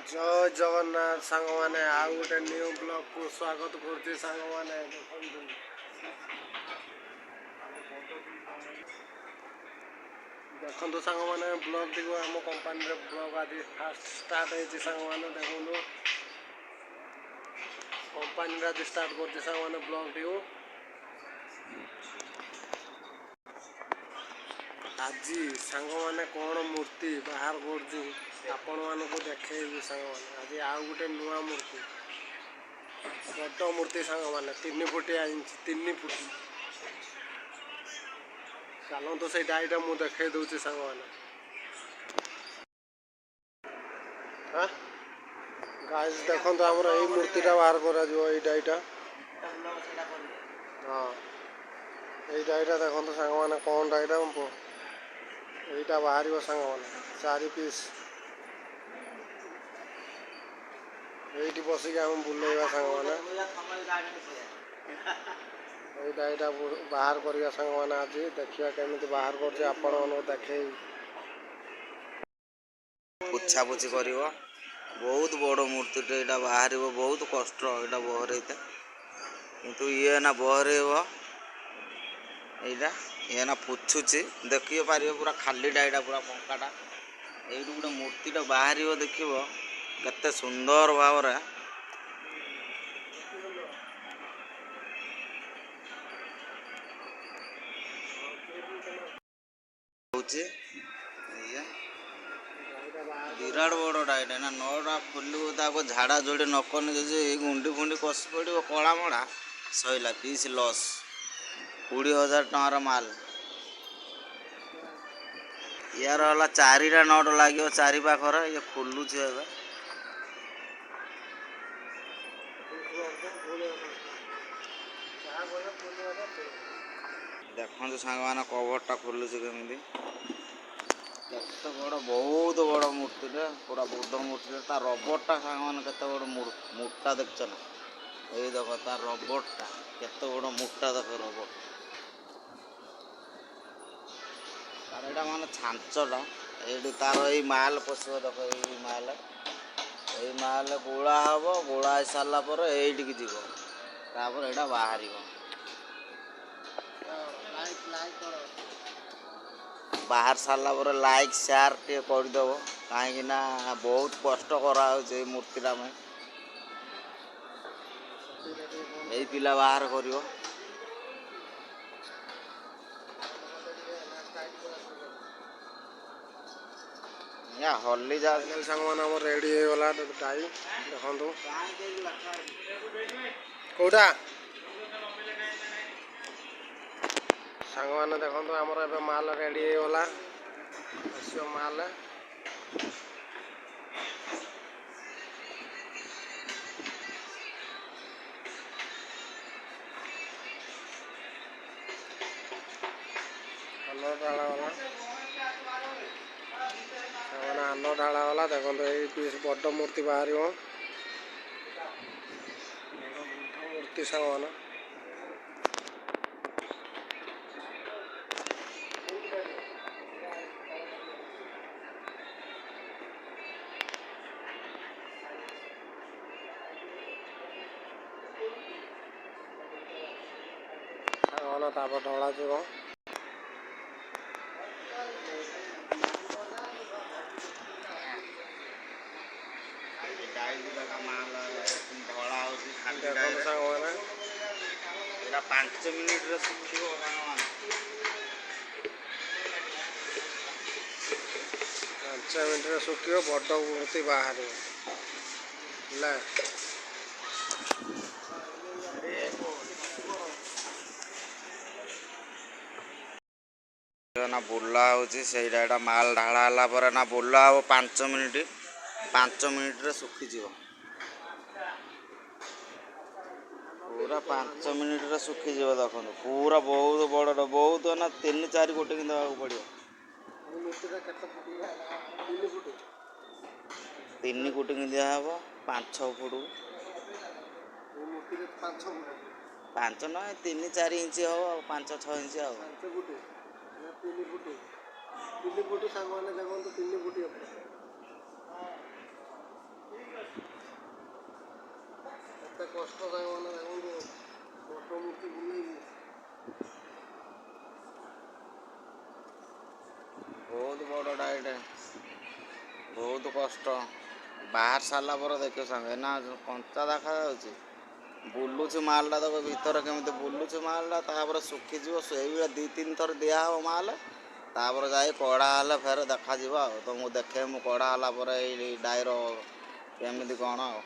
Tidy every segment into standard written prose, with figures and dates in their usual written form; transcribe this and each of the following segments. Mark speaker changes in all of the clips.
Speaker 1: जय जगन्नाथ सांग मैंने आउ गोटे न्यू ब्लॉग को स्वागत करते सांग मैंने देखो सांग मैंने ब्लॉग टी आम कंपानी ब्लॉग आज फास्ट स्टार्ट होती सांग मैंने देखो कंपानी आज स्टार्ट करते सांग मैंने ब्लॉग टी आज सांग मैंने कौन मूर्ति बाहर कर आपण मानक देखी सांग मैंने आज आउ गोटे नुआ मूर्ति बड़ मूर्ति सांग मैंने 3 फुटिया इंच 3 फुट चलो तो से डाईटा मुझे देखे दूसरी सांग मैंने हाँ गाइस देखो तो आमर यही मूर्तिटा बाहर कर डाईटा हाँ यही डाईटा देखो तो सांग मैंने कौन डाईटा यहीटा बाहर सांग मैंने 4 पीस ये बसिक आम बुलेगा सांग मैंने यहीटा बाहर करवा सांग मैंने आज देखिए केमी बाहर कर देखे
Speaker 2: पुछा पुछी कर बहुत बड़ मूर्ति यहाँ बाहर बहुत कष्ट यहाँ बहरे किंतु ये ना बहरे यहाँ ये ना पुछुची देखिए पारे पूरा खाली डाईटा पूरा पंखाटा ये गोटे मूर्तिटा बाहर देख केते सुंदर भाव विराट बड़ डाईटा ना नौटा फुलू झाड़ा जोड़ी नकनी जो गुंडी फुंडी कस पड़ो कला मड़ा सैला पीस लस 20,000 टकर माल यार है 4टा नट लगे 4 पाखर ये खोलुचे ए देखो सांग मैंने कभरटा खोलुचे केमी केते बड़ बहुत बड़ मूर्ति पूरा बुद्ध मूर्ति तार रबरटा सांग मैंने केते बड़ मुटा देखछ ना ये देख तार रबरटा केते बड़ मुटा देख रबर तार एटा माने छांचटा ये तार ये माल पशु देख ये माल गोला हम गोला हो सारा पर ये जीव तापर एटा बाहर बाहर सारा पर लाइक शेयर टे करदेव कहीं बहुत कष्ट करा मूर्तिटा में यही पिला बाहर कर हल्ली जा
Speaker 1: सांग मैंने रेडी होगा डाई देखो कौटा सांग मैंने देखो आमर ए माल रेडी होगा आस माल आन ढाला आन ढाला गला देखो ये पीस बड़ मूर्ति बाहर मूर्ति सांग मैंने तापर ढला जीव देखो सांग मैंने
Speaker 2: 5 मिनिट सुखी
Speaker 1: 5 मिनट सुखी बड़ मूर्ति बाहर
Speaker 2: ना बुला होटा माल ढाला पर ना बुला हम 5 मिनिट सुखी पूरा 5 मिनिट सुखी देखो पूरा बहुत बड़ बहुत ना 3-4 कोटी देवाक पड़ो 3 कोटी दिहब 5-6 फुट 5 ना 3-4 इंच हम 5-6 इंच
Speaker 1: 3 फुट सांग मैंने देखो 3 फुट କଷ୍ଟ ସାଙ୍ଗମାନେ ଦେଖନ୍ତୁ ବଡ଼ ମୂର୍ତ୍ତି ବୁଲେଇକି
Speaker 2: ବହୁତ ବଡ଼ଟା ଏଇଟା, ବହୁତ କଷ୍ଟ। ବାହାର ସାରିଲା ପରେ ଦେଖିବ ସାଙ୍ଗ ଏଇନା କଞ୍ଚା ଦେଖାଯାଉଛି, ବୁଲୁଛି ମାଲଟା ତାକୁ ଭିତରେ କେମିତି ବୁଲୁଛି ମାଲଟା, ତାପରେ ଶୁଖିଯିବ। ସେଇଭଳିଆ 2-3 ଥର ଦିଆହେବ ମାଲ, ତାପରେ ଯାଇ କଢ଼ା ହେଲେ ଫେର ଦେଖାଯିବ। ଆଉ ତୁମକୁ ଦେଖେ ମୁଁ କଢ଼ା ହେଲା ପରେ ଏଇ ଡାଇର କେମିତି କ'ଣ ଆଉ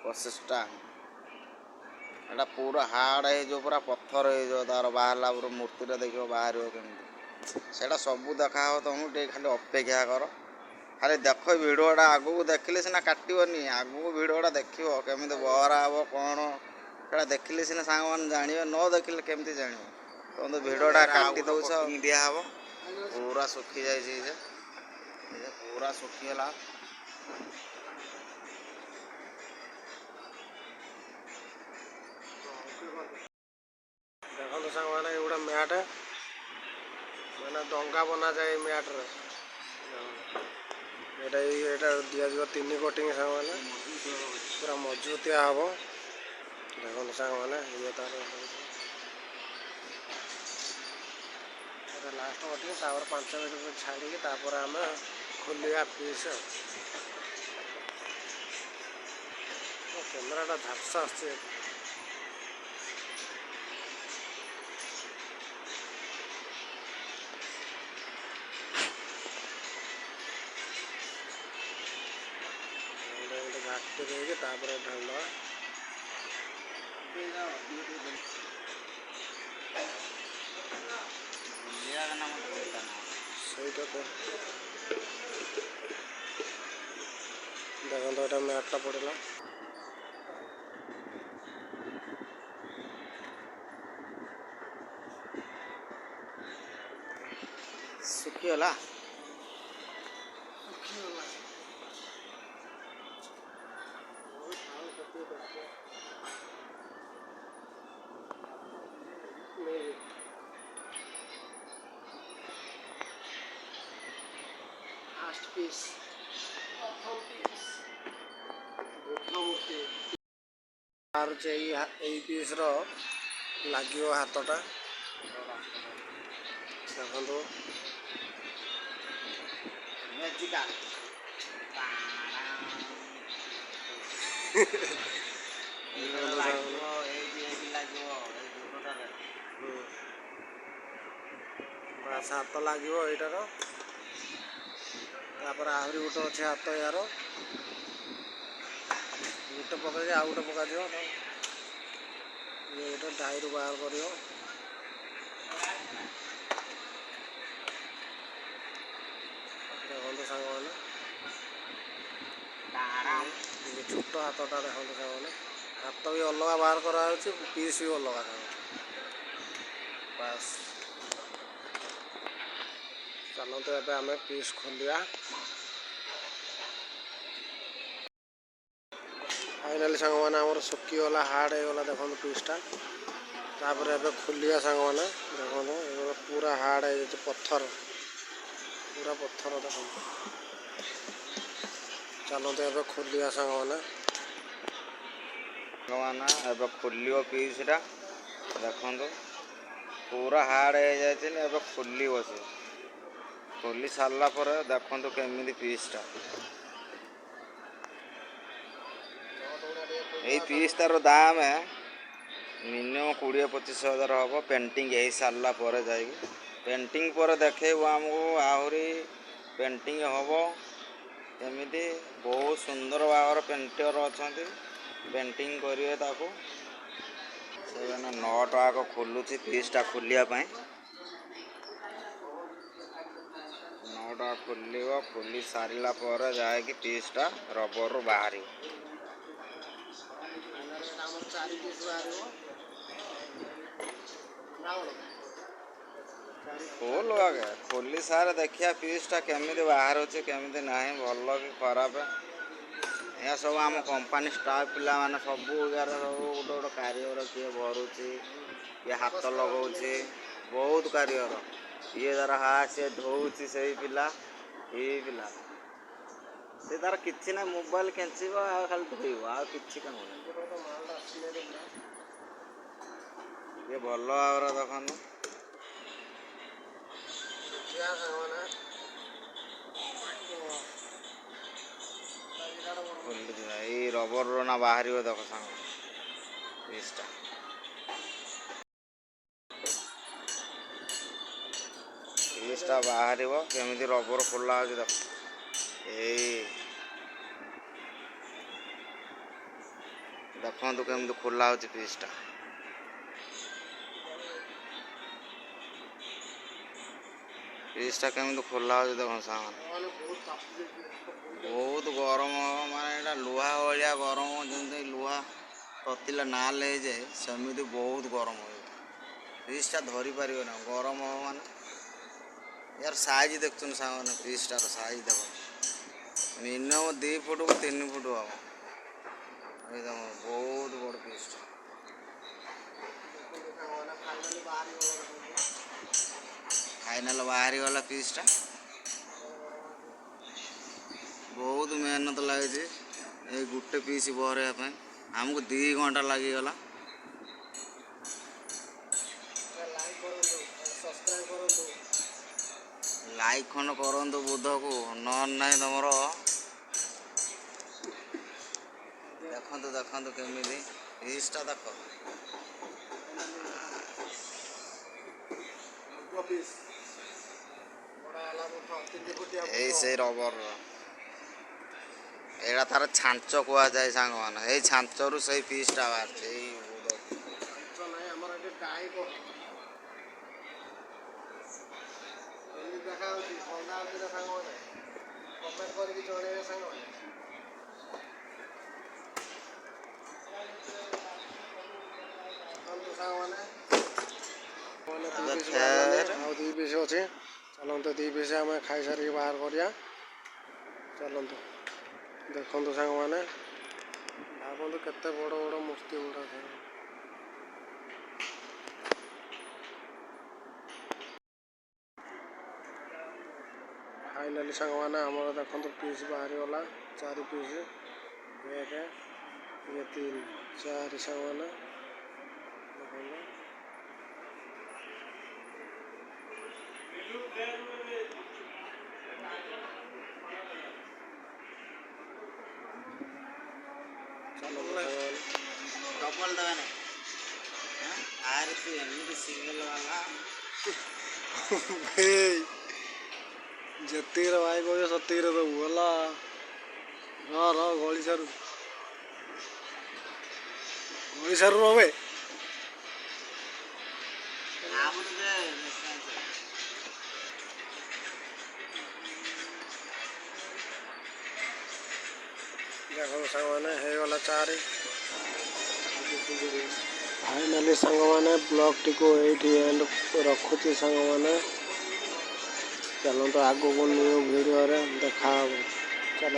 Speaker 2: ପ୍ରୋସେସଟା। ଏଇଟା ପୁରା ହାର୍ଡ଼ ହେଇଯିବ, ପୁରା ପଥର ହେଇଯିବ। ତାର ବାହାରିଲା ପରେ ମୂର୍ତ୍ତିଟା ଦେଖିବ ବାହାରିବ କେମିତି, ସେଇଟା ସବୁ ଦେଖାହେବ ତୁମକୁ। ଟିକେ ଖାଲି ଅପେକ୍ଷା କର, ଖାଲି ଦେଖ ଭିଡ଼ିଓଟା। ଆଗକୁ ଦେଖିଲେ ସିନା କାଟିବନି, ଆଗକୁ ଭିଡ଼ିଓଟା ଦେଖିବ କେମିତି ବହରା ହେବ କ'ଣ, ସେଇଟା ଦେଖିଲେ ସିନା ସାଙ୍ଗମାନେ ଜାଣିବେ। ନ ଦେଖିଲେ କେମିତି ଜାଣିବ? ତମେ ତ ଭିଡ଼ିଓଟା କାଟି ଦେଉଛ। ଦିଆହେବ ପୁରା ଶୁଖିଯାଇଛି, ଯେ ପୁରା ଶୁଖିଗଲା।
Speaker 1: ଦେଖନ୍ତୁ ସାଙ୍ଗମାନେ ଏଇ ଗୋଟେ ମ୍ୟାଟ୍, ମାନେ ଡଙ୍ଗା ବନାଯାଏ ଏଇ ମ୍ୟାଟ୍ରେ। ଏଇଟା ଦିଆଯିବ 3 କୋଟିଂ ସାଙ୍ଗମାନେ, ପୁରା ମଜବୁତିଆ ହେବ। ଦେଖନ୍ତୁ ସାଙ୍ଗମାନେ ଇଏ ତାର ଲାଷ୍ଟ କୋଟିଂ, ତାପରେ 5 ମିନିଟ୍ ଛାଡ଼ିକି ତାପରେ ଆମେ ଖୋଲିବା ପିସ୍। କ୍ୟାମେରାଟା ଝାପ୍ସା ଆସୁଛି। ଘାଟି ଦେଇକି ତାପରେ ଢାଳିଦେବା। ସେଇଟା ତ ଦେଖନ୍ତୁ ଏଇଟା ମ୍ୟାଟ୍ଟା ପଡ଼ିଲା।
Speaker 2: ଶୁଖିଗଲା।
Speaker 1: ଲାଷ୍ଟ ପିସ୍, ବାହାରୁଛି ଏଇ ପିସ୍ର ଲାଗିବ ହାତଟା। ଦେଖନ୍ତୁ ବାସ୍ ହାତ ଲାଗିବ ଏଇଟାର। ତାପରେ ଆହୁରି ଗୋଟେ ଅଛି ହାତ ୟାର, ଗୋଟେ ପକାଇକି ଆଉ ଗୋଟେ ପକାଯିବ। ଇଏ ଗୋଟେ ଡାଇରୁ ବାହାର କରିବ। ଦେଖନ୍ତୁ ସାଙ୍ଗମାନେ ଛୋଟ ହାତଟା ଦେଖନ୍ତୁ ସାଙ୍ଗମାନେ, ହାତ ବି ଅଲଗା ବାହାର କରାଯାଉଛି, ପିସ୍ ବି ଅଲଗା। ବାସ୍ ଚାଲନ୍ତୁ ଏବେ ଆମେ ପିସ୍ ଖୋଲିବା। ଫାଇନାଲି ସାଙ୍ଗମାନେ ଆମର ଶୁଖିଗଲା, ହାର୍ଡ଼ ହେଇଗଲା। ଦେଖନ୍ତୁ ପିସ୍ଟା। ତାପରେ ଏବେ ଖୋଲିବା ସାଙ୍ଗମାନେ। ଦେଖନ୍ତୁ ଏବେ ପୁରା ହାର୍ଡ଼ ହେଇଯାଇଛି, ପଥର, ପୁରା ପଥର। ଦେଖନ୍ତୁ ଚାଲନ୍ତୁ ଏବେ ଖୋଲିବା ସାଙ୍ଗମାନେ।
Speaker 2: ଏବେ ଖୋଲିବ ପିସ୍ଟା। ଦେଖନ୍ତୁ ପୁରା ହାର୍ଡ଼ ହେଇଯାଇଛି, ଏବେ ଖୋଲିବ। ସେ ଖୋଲି ସାରିଲା ପରେ ଦେଖନ୍ତୁ କେମିତି ପିସ୍ଟା। ଏଇ ପିସ୍ ତାର ଦାମ ମିନିମମ୍ 20-25 ହଜାର ହେବ। ପେଣ୍ଟିଂ ହେଇସାରିଲା ପରେ ଯାଇକି, ପେଣ୍ଟିଂ ପରେ ଦେଖେଇବ ଆମକୁ ଆହୁରି ପେଣ୍ଟିଂ ହେବ। ଏମିତି ବହୁତ ସୁନ୍ଦର ଭାବରେ ପେଣ୍ଟର ଅଛନ୍ତି, ପେଣ୍ଟିଂ କରିବେ ତାକୁ। ସେମାନେ 9 ଟଙ୍କା ଖୋଲୁଛି ପିସ୍ଟା ଖୋଲିବା ପାଇଁ। 9 ଟଙ୍କା ଖୋଲିବ, ଖୋଲି ସାରିଲା ପରେ ଯାଇକି ପିସ୍ଟା ରବରରୁ ବାହାରିବ।
Speaker 1: ଆମର 4 ପିସ୍ ବାହାରିବ।
Speaker 2: ଫୁଲ୍ ଆଗେ ଖୋଲି ସାରେ ଦେଖିବା ପିସ୍ଟା କେମିତି ବାହାରୁଛି, କେମିତି ନାହିଁ, ଭଲ କି ଖରାପ। ଏହା ସବୁ ଆମ କମ୍ପାନୀ ଷ୍ଟାଫ୍ ପିଲାମାନେ ସବୁ ଜାଗାରେ ସବୁ ଗୋଟେ ଗୋଟେ କାରିଗର, କିଏ ଭରୁଛି, କିଏ ହାତ ଲଗାଉଛି, ବହୁତ କାରିଗର। ଇଏ ଧର ସିଏ ଧୋଉଛି, ସେଇ ପିଲା, ଏଇ ପିଲା ସେ ତାର କିଛି ନାହିଁ, ମୋବାଇଲ କେଞ୍ଚିବ ଆଉ ଖାଲି ଧୋଇବ, ଆଉ କିଛି କାମ ନାହିଁ।
Speaker 1: ମାଲଟା ଆସିଲେ
Speaker 2: ଇଏ ଭଲ ଭାବରେ ଦେଖନ୍ତୁ।
Speaker 1: ଦେଖିବା ସାଙ୍ଗମାନେ
Speaker 2: ଖୋଲିଯିବା, ଏଇ ରବରର ନା ବାହାରିବ ଦେଖ ସାଙ୍ଗ ପିସ୍ଟା। ପିସ୍ଟା ବାହାରିବ କେମିତି ରବର ଖୋଲା ହେଉଛି ଦେଖ। ଏଇ ଦେଖନ୍ତୁ କେମିତି ଖୋଲା ହେଉଛି ପିସ୍ଟା। ପିସ୍ଟା କେମିତି ଖୋଲା ହେଉଛି ଦେଖନ୍ତୁ ସାଙ୍ଗମାନେ। ବହୁତ ଗରମ, ମାନେ ଏଇଟା ଲୁହା ଭଳିଆ ଗରମ, ଯେମିତି ଲୁହା ତତିଲା ନାଲ ହେଇଯାଏ ସେମିତି ବହୁତ ଗରମ ହୁଏ। ପିସ୍ଟା ଧରି ପାରିବ ନା, ଗରମ ହବ ମାନେ। ୟାର ସାଇଜ୍ ଦେଖୁଛନ୍ତି ସାଙ୍ଗମାନେ, ପିସ୍ଟାର ସାଇଜ୍ ଦେଖ, ମିନିମମ୍ 2 ଫୁଟକୁ 3 ଫୁଟ ହବ। ଏଇ ଦେଖ ବହୁତ ବଡ଼ ପିସ୍ଟା। ଫାଇନାଲ ବାହାରିଗଲା ପିସ୍ଟା। ବହୁତ ମେହନତ ଲାଗିଛି ଏଇ ଗୋଟେ ପିସ୍ ବହରେଇବା ପାଇଁ, ଆମକୁ 2 ଘଣ୍ଟା ଲାଗିଗଲା। ଲାଇକ୍ ଖଣ୍ଡ କରନ୍ତୁ ବୁଧକୁ, ନହେଲେ ନାହିଁ ତମର। ଦେଖନ୍ତୁ ଦେଖନ୍ତୁ କେମିତି ପିସ୍ଟା ଦେଖ। ଏଇ ସେଇ ରବରର, ଏଇଟା ତାର ଛାଞ୍ଚ କୁହାଯାଏ ସାଙ୍ଗମାନେ। ଏଇ ଛାଞ୍ଚରୁ ସେଇ ପିସ୍ଟା ବାହାରିଛି। ଏଇ
Speaker 1: ଆମର ଏଠି ଟାଇ ଦେଖାଯାଉଛି ଥଣ୍ଡା ହେଉଛି ନା ସାଙ୍ଗମାନେ, କମେଣ୍ଟ କରିକି ଜଣେଇବେ ସାଙ୍ଗମାନେ। ସାଙ୍ଗମାନେ ଆଉ 2 ପିସ୍ ଅଛି। ଚାଲନ୍ତୁ 2 ପିସ୍ ଆମେ ଖାଇସାରିକି ବାହାର କରିବା। ଚାଲନ୍ତୁ ଦେଖନ୍ତୁ ସାଙ୍ଗମାନେ, ଭାବନ୍ତୁ କେତେ ବଡ଼ ବଡ଼ ମୂର୍ତ୍ତି ଗୁଡ଼ାକ। ଫାଇନାଲି ସାଙ୍ଗମାନେ ଆମର ଦେଖନ୍ତୁ ପିସ୍ ବାହାରିଗଲା 4 ପିସ୍। 1 2 3 4 ସାଙ୍ଗମାନେ ଦେଖନ୍ତୁ।
Speaker 2: ଡବଲ ଦେବା ନାହିଁ, ଆରେ ତୁ ଏମିତି ସିଙ୍ଗଲ ବାଲା।
Speaker 1: ଯେତିକିରେ ଭାଇ କହିବ ସେତିକିରେ ଦେବୁ ହେଲା। ରହ ଗଳି ସାରୁ ରହେ। ଦେଖନ୍ତୁ ସାଙ୍ଗମାନେ ହେଇଗଲା 4। ଫାଇନାଲି ସାଙ୍ଗମାନେ ବ୍ଲଗ୍ଟିକୁ ଏଇଠି ଏଣ୍ଡ ରଖୁଛି ସାଙ୍ଗମାନେ। ଚାଲନ୍ତୁ ଆଗକୁ ନ୍ୟୁ ଭିଡ଼ିଓରେ ଦେଖା ହେବ। ଚାଲ।